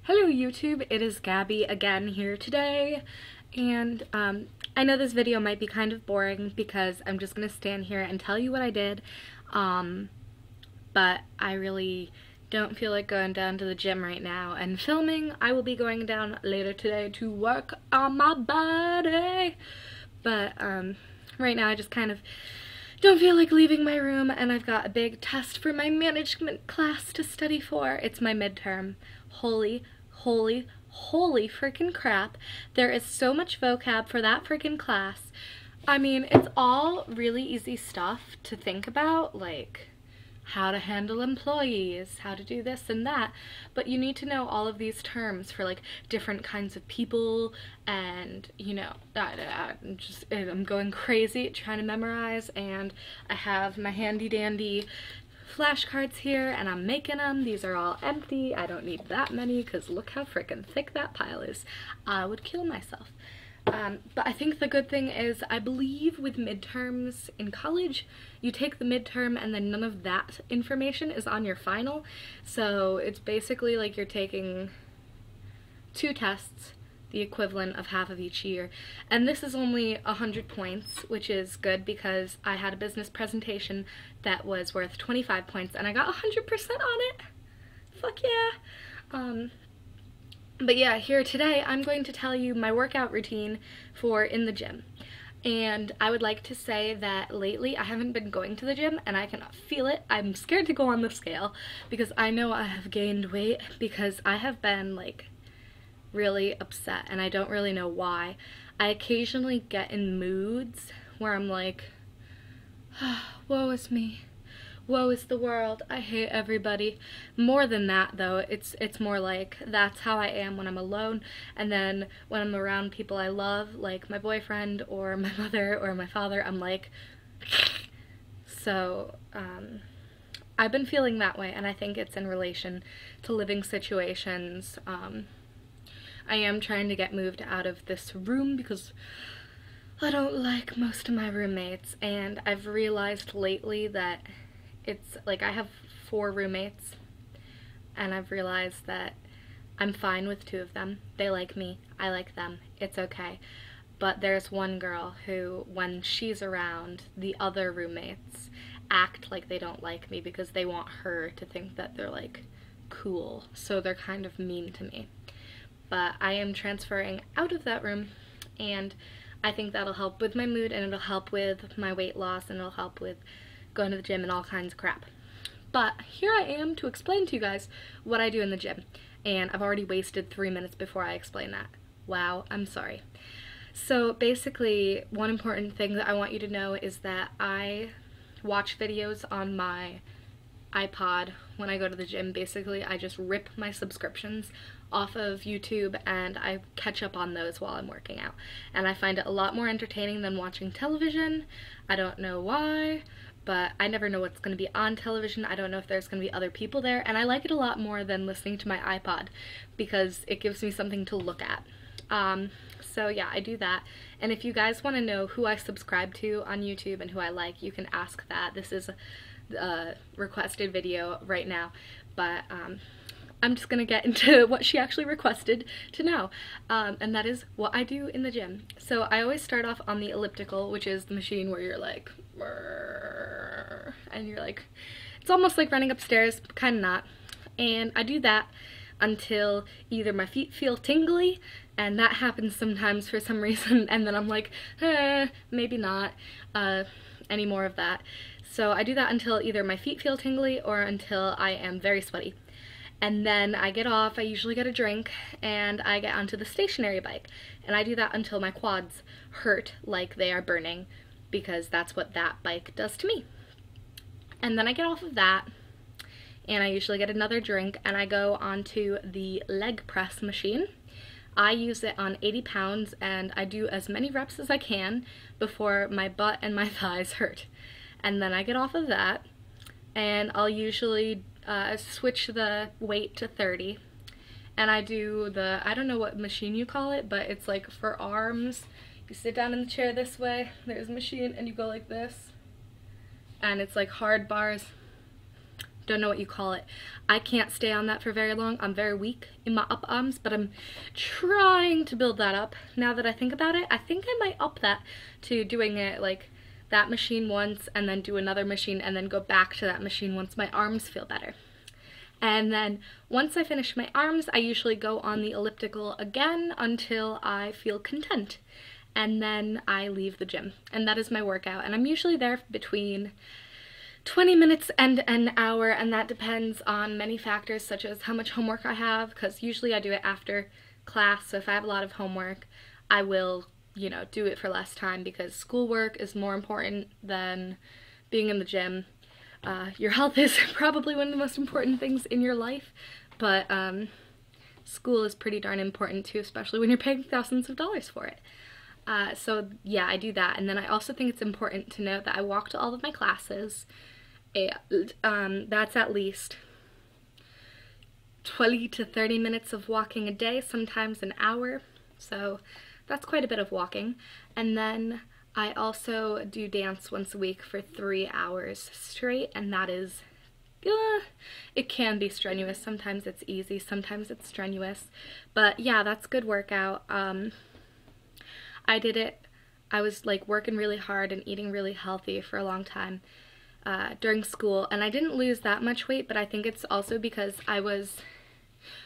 Hello YouTube, it is Gabby again here today, and I know this video might be kind of boring because I'm just gonna stand here and tell you what I did, but I really don't feel like going down to the gym right now and filming. I will be going down later today to work on my body, but right now I just kind of don't feel like leaving my room, and I've got a big test for my management class to study for. It's my midterm. Holy freaking crap. There is so much vocab for that freaking class. I mean, it's all really easy stuff to think about, like how to handle employees, how to do this and that, but you need to know all of these terms for like different kinds of people, and you know, I'm going crazy trying to memorize, and I have my handy dandy flashcards here and I'm making them. These are all empty. I don't need that many because look how freaking thick that pile is. I would kill myself. But I think the good thing is, I believe with midterms in college, you take the midterm and then none of that information is on your final. So it's basically like you're taking 2 tests, the equivalent of half of each year. And this is only 100 points, which is good because I had a business presentation that was worth 25 points and I got 100% on it. Fuck yeah. But yeah, here today I'm going to tell you my workout routine for in the gym. And I would like to say that lately I haven't been going to the gym and I cannot feel it. I'm scared to go on the scale because I know I have gained weight, because I have been like really upset and I don't really know why. I occasionally get in moods where I'm like, oh, woe is me. Woe is the world. I hate everybody. More than that though, it's more like that's how I am when I'm alone, and then when I'm around people I love, like my boyfriend or my mother or my father, I'm like so I've been feeling that way, and I think it's in relation to living situations. I am trying to get moved out of this room because I don't like most of my roommates, and I've realized lately that it's like I have 4 roommates, and I've realized that I'm fine with 2 of them. They like me, I like them, it's okay. But there's one girl who, when she's around, the other roommates act like they don't like me because they want her to think that they're like cool, so they're kind of mean to me. But I am transferring out of that room, and I think that'll help with my mood, and it'll help with my weight loss, and it'll help with going to the gym and all kinds of crap. But here I am to explain to you guys what I do in the gym, and I've already wasted 3 minutes before I explain that. Wow, I'm sorry. So basically, one important thing that I want you to know is that I watch videos on my iPod when I go to the gym. Basically, I just rip my subscriptions off of YouTube and I catch up on those while I'm working out. And I find it a lot more entertaining than watching television. I don't know why, but I never know what's going to be on television. I don't know if there's going to be other people there, and I like it a lot more than listening to my iPod because it gives me something to look at. So yeah, I do that. And if you guys want to know who I subscribe to on YouTube and who I like, you can ask that. This is a requested video right now, but I'm just gonna get into what she actually requested to know, and that is what I do in the gym. So I always start off on the elliptical, which is the machine where you're like, and you're like, it's almost like running upstairs, but kind of not. And I do that until either my feet feel tingly, and that happens sometimes for some reason, and then I'm like, maybe not any more of that. So I do that until either my feet feel tingly or until I am very sweaty. And then I get off, I usually get a drink, and I get onto the stationary bike. And I do that until my quads hurt like they are burning, because that's what that bike does to me. And then I get off of that, and I usually get another drink, and I go onto the leg press machine. I use it on 80 pounds, and I do as many reps as I can before my butt and my thighs hurt. And then I get off of that, and I'll usually switch the weight to 30, and I do the, I don't know what machine you call it, but it's like for arms. You sit down in the chair this way, there's a machine, and you go like this, and it's like hard bars. don't know what you call it. I can't stay on that for very long. I'm very weak in my up arms, but I'm trying to build that up. Now that I think about it, I think I might up that to doing it like that machine once and then do another machine and then go back to that machine once my arms feel better. And then once I finish my arms, I usually go on the elliptical again until I feel content. And then I leave the gym. And that is my workout. And I'm usually there between 20 minutes and an hour, and that depends on many factors such as how much homework I have, because usually I do it after class. So if I have a lot of homework, I will, you know, do it for less time because schoolwork is more important than being in the gym. Your health is probably one of the most important things in your life, but school is pretty darn important too, especially when you're paying thousands of dollars for it. So yeah, I do that. And then I also think it's important to note that I walk to all of my classes. That's at least 20 to 30 minutes of walking a day, sometimes an hour. So that's quite a bit of walking. And then I also do dance once a week for 3 hours straight, and that is, it can be strenuous. Sometimes it's easy, sometimes it's strenuous. But yeah, that's good workout. I did it, I was like working really hard and eating really healthy for a long time during school, and I didn't lose that much weight, but I think it's also because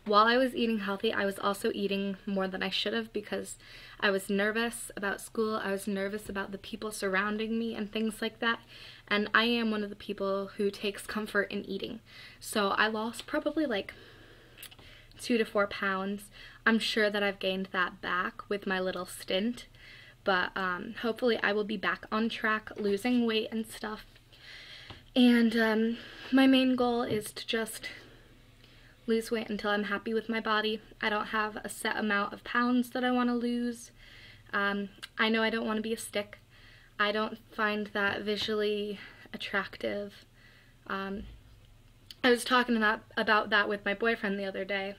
while I was eating healthy, I was also eating more than I should have because I was nervous about school, I was nervous about the people surrounding me and things like that, and I am one of the people who takes comfort in eating. So I lost probably like 2 to 4 pounds. I'm sure that I've gained that back with my little stint, but hopefully I will be back on track losing weight and stuff. And my main goal is to just lose weight until I'm happy with my body. I don't have a set amount of pounds that I want to lose. I know I don't want to be a stick. I don't find that visually attractive. I was talking about that with my boyfriend the other day,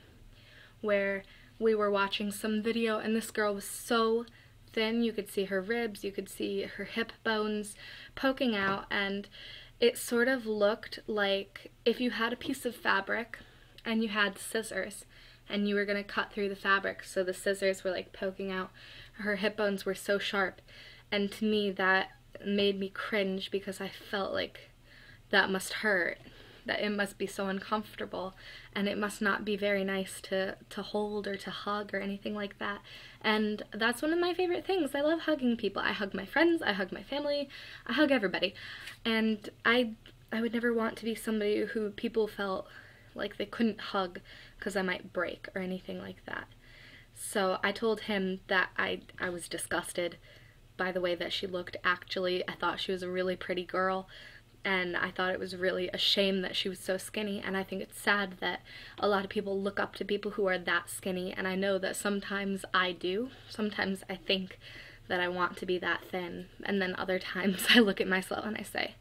where we were watching some video and this girl was so thin. You could see her ribs, you could see her hip bones poking out, and it sort of looked like if you had a piece of fabric and you had scissors and you were going to cut through the fabric, so the scissors were like poking out. Her hip bones were so sharp, and to me that made me cringe because I felt like that must hurt, that it must be so uncomfortable, and it must not be very nice to hold or to hug or anything like that. And that's one of my favorite things. I love hugging people. I hug my friends, I hug my family, I hug everybody. And I would never want to be somebody who people felt like they couldn't hug because I might break or anything like that. So I told him that I was disgusted by the way that she looked. Actually, I thought she was a really pretty girl, and I thought it was really a shame that she was so skinny, and I think it's sad that a lot of people look up to people who are that skinny, and I know that sometimes I do. Sometimes I think that I want to be that thin, and then other times I look at myself and I say,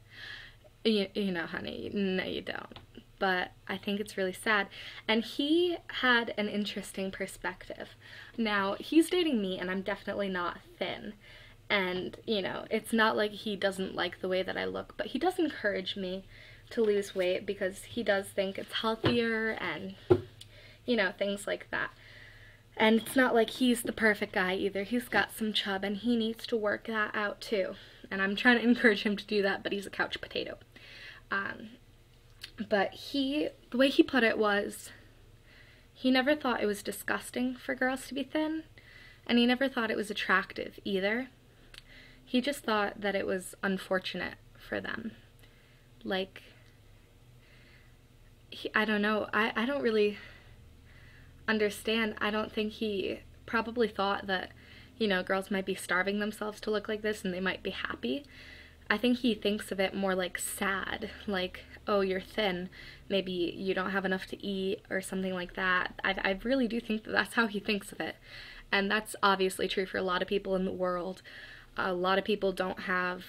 you know, honey, no you don't. But I think it's really sad. And he had an interesting perspective. Now, he's dating me, and I'm definitely not thin. And, you know, it's not like he doesn't like the way that I look, but he does encourage me to lose weight because he does think it's healthier and, you know, things like that. And it's not like he's the perfect guy either. He's got some chub, and he needs to work that out too. And I'm trying to encourage him to do that, but he's a couch potato. But the way he put it was, he never thought it was disgusting for girls to be thin, and he never thought it was attractive either. He just thought that it was unfortunate for them. Like, I don't know, I don't really understand. I don't think he probably thought that, you know, girls might be starving themselves to look like this and they might be happy. I think he thinks of it more like sad, like, oh, you're thin, maybe you don't have enough to eat or something like that. I really do think that that's how he thinks of it. And that's obviously true for a lot of people in the world. A lot of people don't have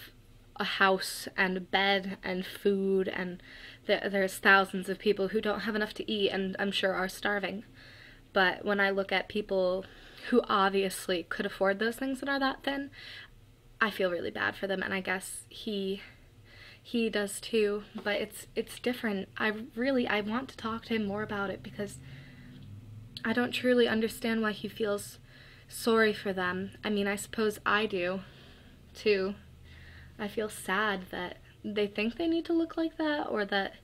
a house and a bed and food, and there's thousands of people who don't have enough to eat and I'm sure are starving. But when I look at people who obviously could afford those things and are that thin, I feel really bad for them, and I guess he he does too, but it's different. I want to talk to him more about it because I don't truly understand why he feels sorry for them. I mean, I suppose I do too. I feel sad that they think they need to look like that, or that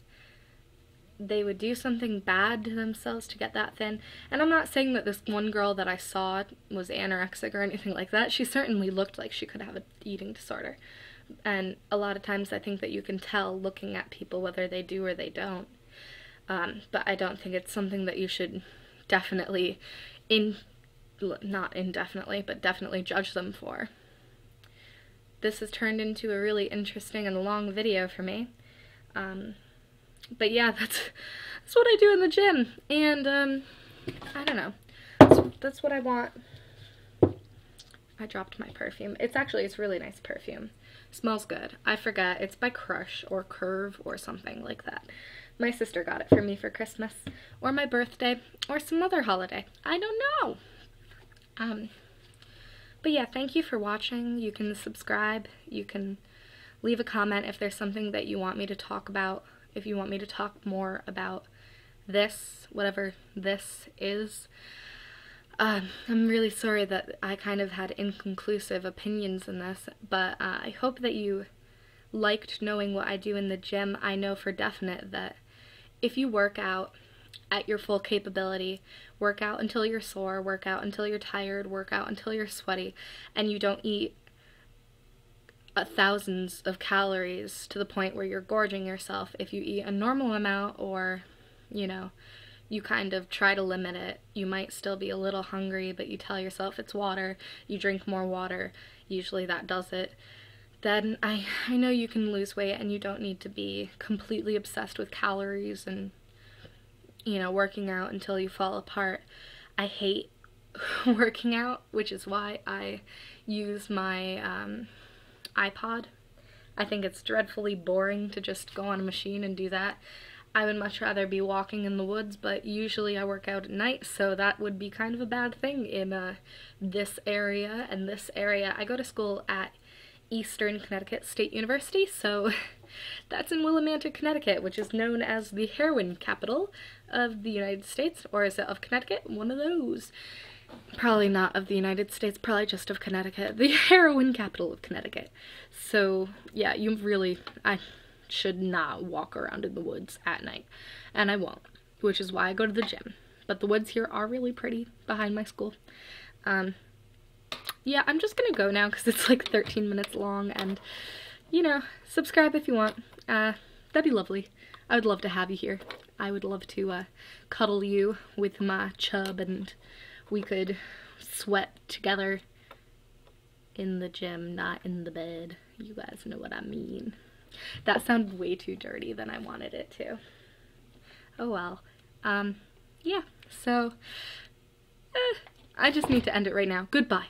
they would do something bad to themselves to get that thin. And I'm not saying that this one girl that I saw was anorexic or anything like that. She certainly looked like she could have an eating disorder. And a lot of times I think that you can tell looking at people whether they do or they don't. But I don't think it's something that you should definitely, not indefinitely, but definitely judge them for. This has turned into a really interesting and long video for me. But yeah, that's what I do in the gym, and I don't know, that's what I want. I dropped my perfume. It's really nice perfume. Smells good. I forget, it's by Crush or Curve or something like that. My sister got it for me for Christmas, or my birthday, or some other holiday. I don't know. But yeah, thank you for watching. You can subscribe, you can leave a comment if there's something that you want me to talk about. If you want me to talk more about this, whatever this is. I'm really sorry that I kind of had inconclusive opinions in this, but I hope that you liked knowing what I do in the gym. I know for definite that if you work out at your full capability, work out until you're sore, work out until you're tired, work out until you're sweaty, and you don't eat thousands of calories to the point where you're gorging yourself. If you eat a normal amount, or, you know, you kind of try to limit it, you might still be a little hungry, but you tell yourself it's water, you drink more water, usually that does it, then I know you can lose weight, and you don't need to be completely obsessed with calories and, you know, working out until you fall apart. I hate working out, which is why I use my iPod. I think it's dreadfully boring to just go on a machine and do that. I would much rather be walking in the woods, but usually I work out at night, so that would be kind of a bad thing in this area and this area. I go to school at Eastern Connecticut State University, so that's in Willimantic, Connecticut, which is known as the heroin capital of the United States, or is it of Connecticut? One of those. Probably not of the United States, probably just of Connecticut. The heroin capital of Connecticut. So yeah, I should not walk around in the woods at night. And I won't, which is why I go to the gym. But the woods here are really pretty behind my school. Yeah, I'm just gonna go now because it's like 13 minutes long, and, you know, subscribe if you want. That'd be lovely. I would love to have you here. I would love to cuddle you with my chub, and we could sweat together in the gym, not in the bed. You guys know what I mean. That sounded way too dirty than I wanted it to. Oh well. Yeah, so I just need to end it right now. Goodbye.